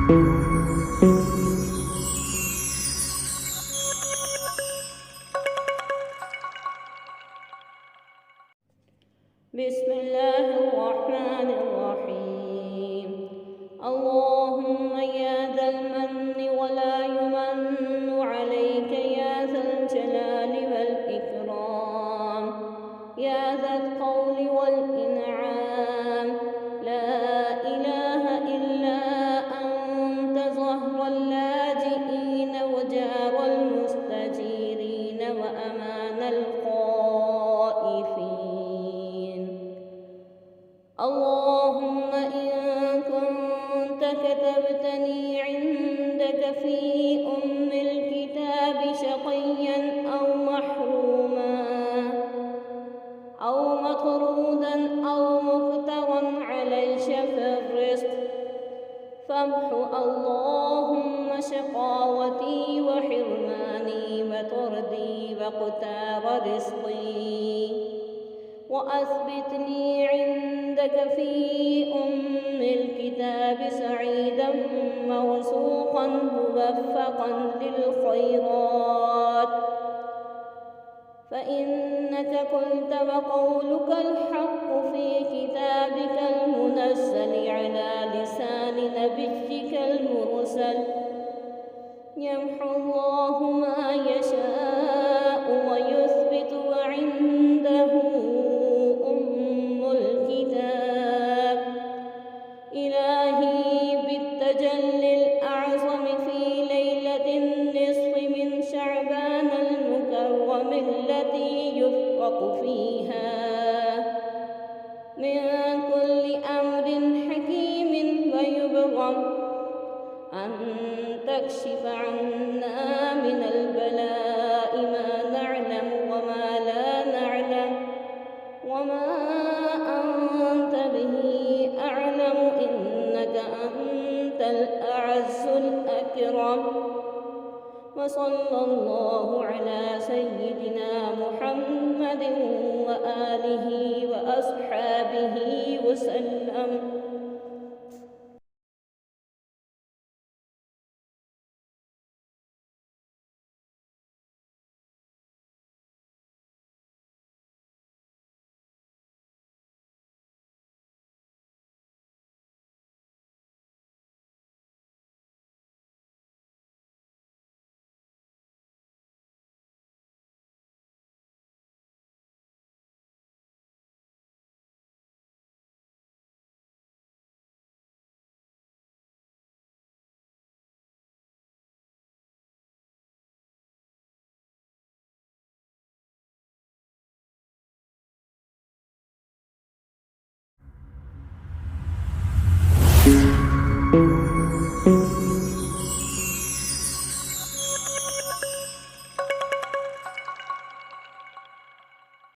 بسم الله الرحمن الرحيم. اللهم يا ذا المن ولا يمن عليك يا ذا الجلال والإكرام يا ذا الطول والإنعام لا إله إلا أنت ظهر اللاجئين وجار المستجيرين وأمان الخائفين. اللهم إن كنت كتبتني عندك في الكتاب شقيا أو محروما أو مطرودا أو مقترا على شفا الرزق فامحو اللهم شقاوتي وحرماني وطردي وقتار رزقي وأثبتني عندك في الكتاب سعيدا موثوقا موفقا للخيرات فإنك قلت وقولك الحق في كتابك المنزل على لسان نبيك المرسل يمحو الله ما يشاء ويثبت وعنده الكتاب. إلهي بالتجلي الأعظم في ليلة النصف من شعبان المكرم التي يفرق فيها من كل أمر حكيم ويبرم أن تكشف عنا من البلاء ما نعلم وما لا نعلم وما أنت به أعلم إنك أنت الأعز الأكرم. وصلى الله على سيدنا محمد وآله وأصحابه وسلم.